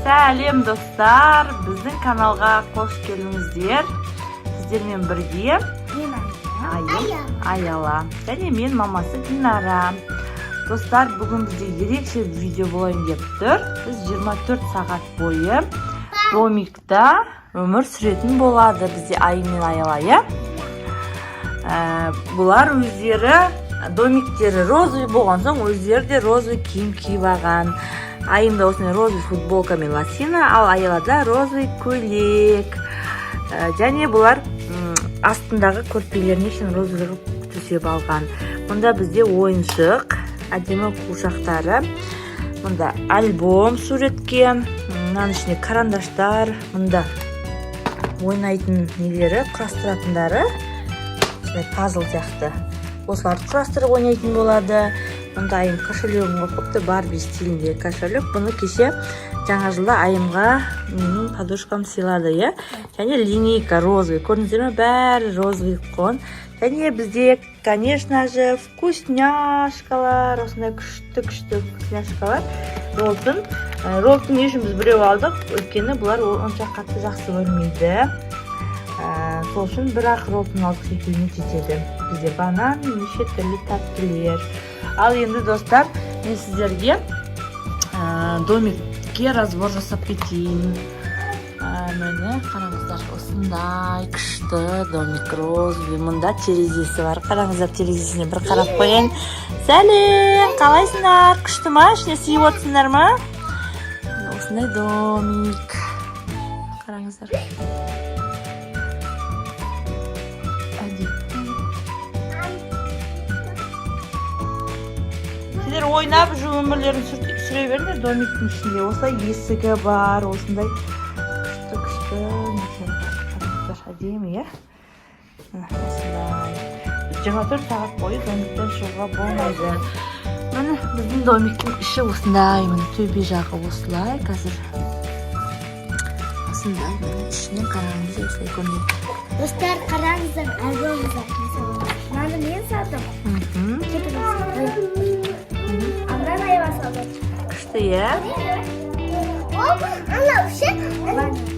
Сәлем достар, біздің каналға қош келдіңіздер. Сіздермен бірге Аяла және мен мамасы Динара. Достар, бүгін бізде ерекше видео болайын деп тұр. Біз 24 сағат бойы домикта өмір сүретін болады бізде Ай мен Аяла. Бұлар өздері домиктері розовый болған соң өздері де розовый киім киіп алған. Айымда осындай розовый футболка мен лосина, ал Аялада розовый көйлек. Және бұлар астындағы көрпелеріне шын розовый төсеп алған. Мұнда бізде ойыншық, әдемі қуыршақтары, мұнда альбом суретке, мынаның ішінде карандаштар, мұнда ойнайтын нелері, құрастыратындары, пазл сияқты. Осыларды құрастырып ойнайтын болады. Мұнда Айым кошелегін қойыпты, Барби стилінде кошелек. Бұны кеше жаңа жылда Айымға менің подушкам сыйлады, және линейка розовый. Көрдіңіздер ме? Бәрі розовый қон. Және бізде, конечно же, вкусняшкалар, осындай күшті вкусняшкалар. Роллтың не үшін біз біреу алдық, өйткені бұлар онша қатты жақсы көрмейді. Сол үшін бірақ роллтың алдық екеуіне жетеді. Бізде банан, неше түрлі тәттілер. Ал енді достар, мен сіздерге домикке разбор жасап кетейін. Мені қараңыздар, осындай күшті домик розовый. Мұнда терезесі бар. Қараңыздар, терезесіне бір қарап қойын. Сәлем, қалайсыңдар? Күшті ма? Ішіне сүйіп отырсыңдар ма? Осындай домик. Қараңыздар. Сіздер ойнап өмірлерін сүре беріңдер домиктің ішінде. Осылай есігі бар, осындай күшті әдемі, осындай 24 сағат бойы домиктен шығуға болмайды. Міне біздің домиктің іші осындай, міне төбе жағы осылай. Қазір осындай, міне ішінен қараңыз, осылай көрінеді. Достар, қараңыздар, альбомымыздар. Мынаны мен сатып. Андан Аяла салды. Күшті, е? Ол, ана үші,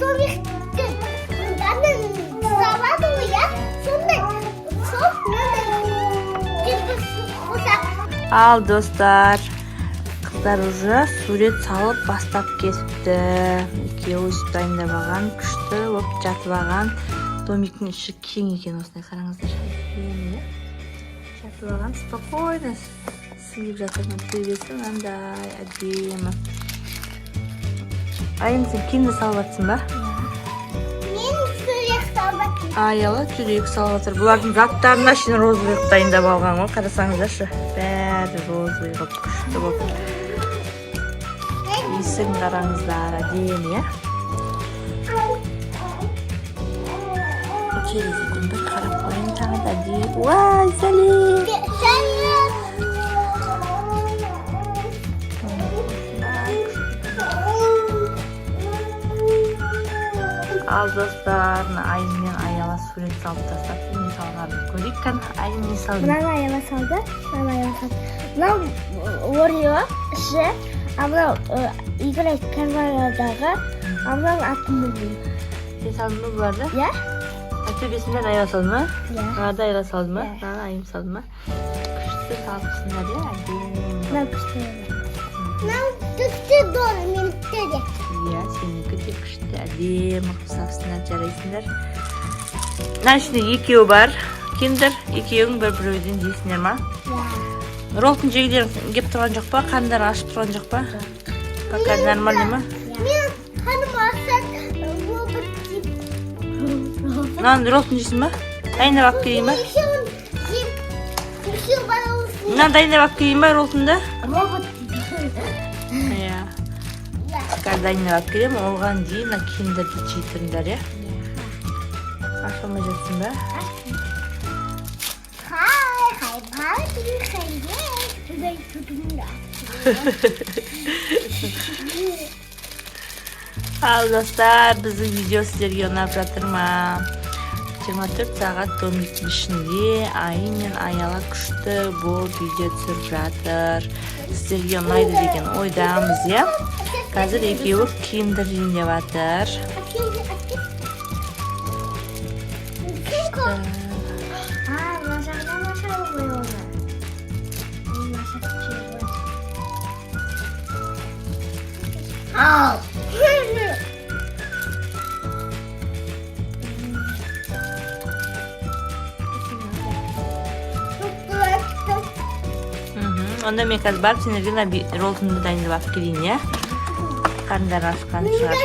домикті салады ғой, сондай, Ал достар, қыздар уже сурет салып бастап кетіпті. Екеуі дайындап алған, күшті болып жатып алған. Домиктің іші кең екен, осындай қараңыздар. Жатып алған, спокойно сүйіп жатырмын. Төбесі мынандай әдемі. Айым, сен киімді салып жатсың ба? Мен жүрек салып жатырмын. Аяла жүрек салып жатыр. Бұлардың заттарына шын розовый дайындап алған ғой. Қарасаңыздаршы. Бәрі розовый болып, күшті болып. Есігін қараңыздар, әдемі, терезеден бір қарап қойын, тағы да әдемі. Уай, сәлем! Ал достар, Айым мен Аяла сурет салып тастап, не салғанын көрейік. Айым не салды? Мынаны Аяла салды, мынаны Аяла салды. Мынау Орео іші, мынау играть карманадағы, мынау атын білмеймін. Сен салдың ба бұларды? Иә? Төбесінде Аяла салды ма? Иә. Бұларды Аяла салды ма? Айым салды ма? Күшті салыпсыңдар, әдемі. Мынау күшті. Мынау күшті дұры, менікті де. Иә, сенікі де күшті, әдемі қысапсыңдар, жарайсыңдар. Мына ішінде екеуі бар. Кендір, екеуің бір-біреуден жейсіңдер ма? Иә. Роллтың жегілерін кеп тұрған жоқ па? Қандарын ашып тұрған жоқ па? Пока нормально ма? Мен қаным асат робот киіп. Мынаны роллтың жейсің ба? Дайындап алып келейін ба? Мынаны дайындап алып келейін ба роллтыңды? Робот Иә. Дайындап алып келем, оған дейін киімдерді жейтіңдер, е? Аша алмай жатсың ба? Ал достар, біздің видео сіздерге ұнап жатыр ма? 24 сағат домиктің ішінде Айым мен Аяла күшті болып видео түсіріп жатыр. Сіздерге ұнайды деген ойдамыз, Қазір екеуі киндер жиневатыр. мына жағынан ашады ғой оны. Ашады ғой. Ау. Онда мен қазір барып сені вина роллтыңды дайындап алып келейін, иә? Қарындар ашқан шығар.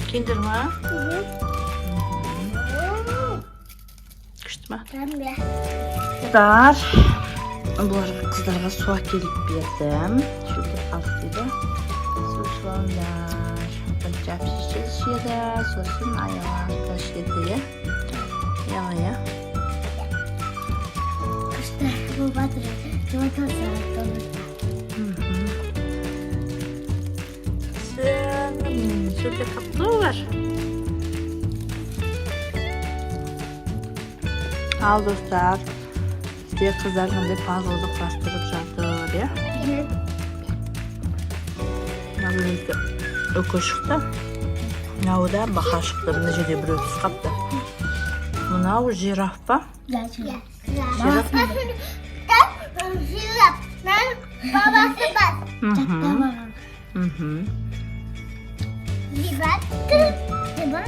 Киндер ма? Күшті ма? Қыздарға су әкеліп бердім. Шөлдеп қалды дейді. Су ішіп алыңдар. Бір жап шеше ішеді, сосын аялар да ішеді, иә? Иә. Бұл батыр жуатасы Шөлдеп қапты олар. Ал достар, сізде қыздар қандай пазлды құрастырып жатыр, иә? Мынау өзі өкі шықты. Мынау да бақа шықты. Мына жерде біреу түс қапты. Мынау жираф па? Жираф. Babası var. Libat. Libat.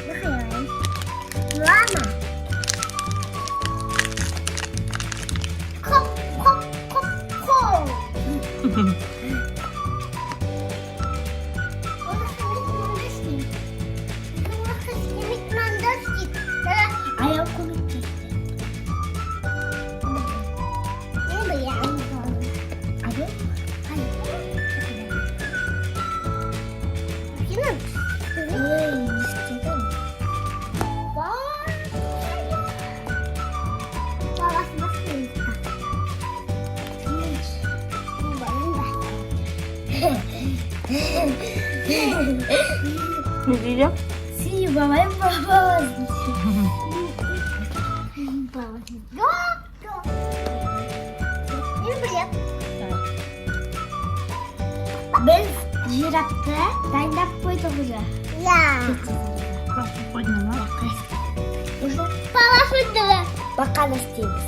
Bakayım. Lama. Kop. Ayam komik. Ne diyeceğim? Si babayım babası. Ben jirafta dayandap koydum уже. Ya. Babası da bakan isteyiniz.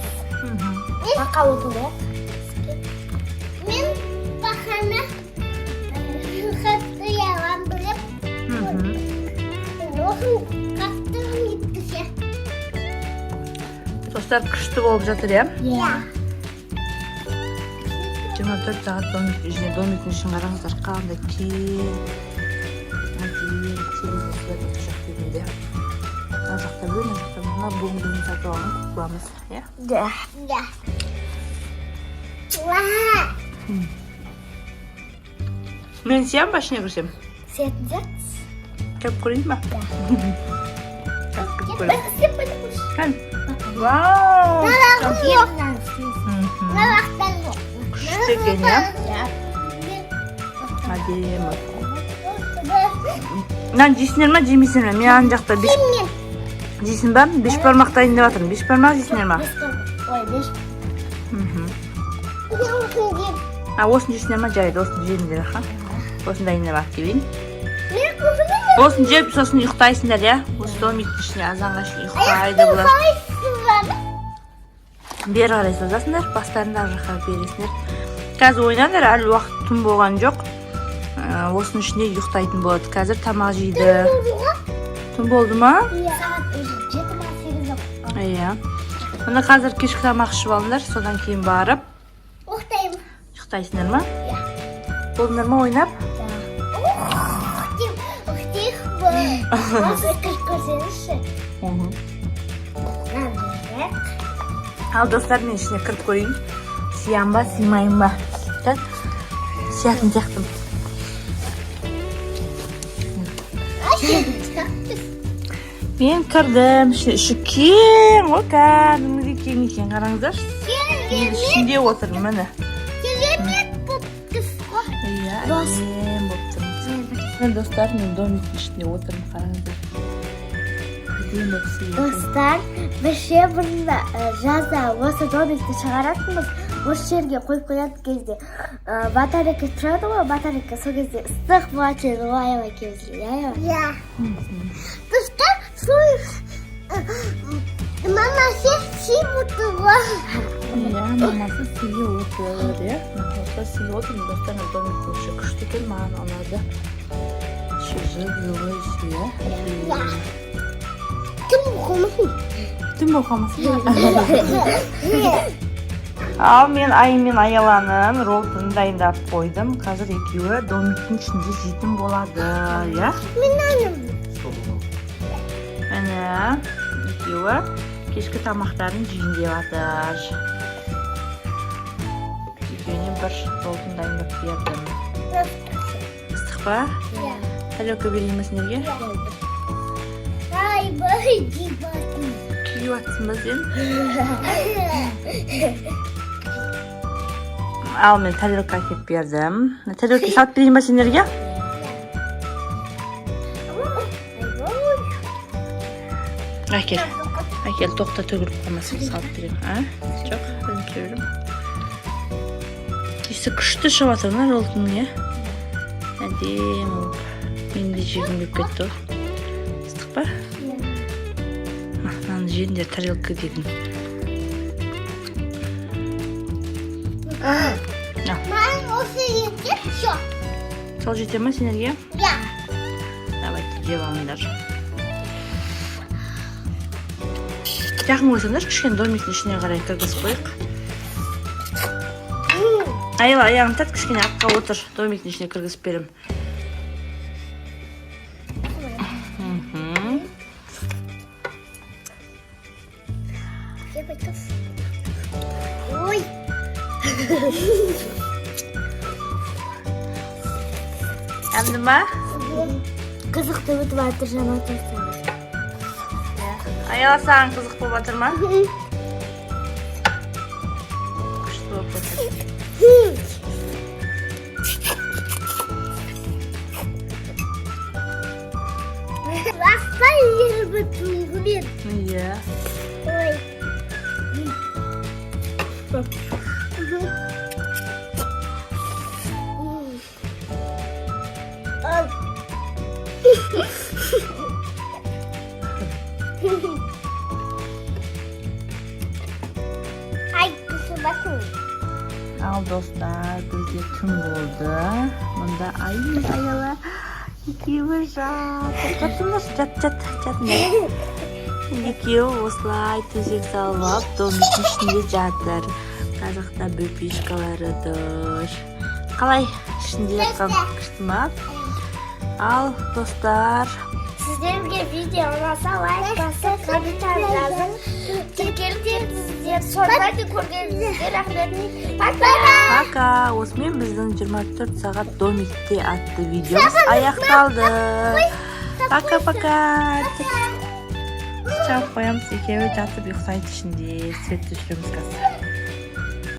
Baka oldu. Ben bakana kattı yalan bilip. Oğlum kattım gitti ya. Dostlar күшті болып жатыр, иә? Ya. 24 сағат домиктің ішін қараңыздар, қандай кең. Әдейі телевизор жоқ дегенде. Мына жақта бөлін, мына жақта мына буын сатып алған кукламыз, иә? Да. Вау. Мен сиям ба ішіне кірсем? Сетіңдер? Кіріп көрейін ба? Да. Кіріп көрейін. Kan? Wow. Вау! Күшті екен, иә? Әдемі. Мынаны жейсіңдер ма, жемейсіңдер ме? Мен ана жақта жейсің ба? 5 бармақ дайындап жатырмын. 5 бармақ жейсіңдер ма? Ой, 5. Осыны жейсіңдер ма? Жайды, осыны жейіңдер, аха. Осыны дайындап алып келейін. Осыны жеп, сосын ұйықтайсыңдар, иә? Осы домиктің ішіне азанға шейін ұйықтайды бұлар. Бері қарай созасыңдар, бастарында жаққа бересіңдер. Қазір ойнаңдар, әлі уақыт түн болған жоқ. Осының ішінде ұйықтайтын болады. Қазір тамақ жейді. Түн болды ма? Сағат 7-8. Иә. Онда қазір кешкі тамақ ішіп алыңдар, содан кейін барып ұйықтайсыңдар ма? Иә. Болдыңдар ма ойнап? Осы көрсеңізші. Ал достар, мен ішіне кіріп көрейін. Сиям ба, сыймайым ба? Сиятын сияқтым. Мен кірдім. Іші кең, о, кәдімгідей кең екен, қараңыздар. Мен ішінде отырмын, міне. Иә, әдем болып тұрмыз. Достар, мен домиктің ішінде отырмын, қараңыздар. Әдем болып сыйып. Достар, біз ше бұрында жазда осы домикті шығаратынбыз. осы жерге қойып қоятын кезде батарейка тұрады ғой, батарейка сол кезде ыстық болады, аябай кемсіз. Иә. Просто мама сен отыр ғой. Иә, мамасы сүйе отыр, иә. Мамасы сүйе отыр, достарына домик вообще күшті екен, маған ұнады. Живой сүйе. Кім оқымасын? Тым оқамасы. Ал мен Айым мен Аяланың роллтын дайындап қойдым. Қазір екеуі домиктің ішінде жейтін болады, иә? Мен анам. Әне, екеуі кешкі тамақтарын жейін деп жатыр. Екеуіне бір роллтын дайындап бердім. Ыстық па? Иә. Тарелка берейін ме сендерге? Ай, бай, дебатым. Күйіп атсың ба сен? Ал мен тарелка әкеп бердім. Тарелка салып берейін ба сендерге? Әкел. Әкел, тоқта төгіліп қалмасын, салып берейін. Жоқ, мен көрдім. Иісі күшті шығып жатыр ма роллтың, иә? Әдемі. Мен де жегім келіп кетті ғой. Ыстық па? Мынаны жеңдер тарелка дедім. Мен осы жерде шо. Сол жете ме сендерге? Иә. Давайте жеп алыңдар. Жақын қойсаңдар, кішкене домиктің ішіне қарай кіргізіп қойық. Айла, аяғын тарт, кішкене артқа отыр. Домиктің ішіне кіргізіп берем. Ой. Әмді ма? Қызықты өтіп жатыр, жаман тұрсың. Айла, саған қызық болып жатыр ма? Күшті болып жатыр. Аспай жері бүтін. Иә. Ой. Ай, bakın. Ал достар, бізде түн болды. Мұнда Айым мен Аяла екеуі жатыр. Жатыңдар, жатыңдар. Екеуі осылай төсек салып алып, домиктің ішінде жатыр. Қазақта бөпешкалары тұр. Қалай? Ішінде жатқан күшті ма? Ал достар, Sizlerге видео ұнаса лайк басып, комментарий жазың. Тіркелдеріңіздер, соңғы көргеніңізге рахмет. Пока! пока. Осымен біздің 24 сағат домикте атты видеомыз аяқталды. Пока-пока. Чап қоямыз, екеуі жатып ұйықтайды ішінде. Свет өшіреміз қазір.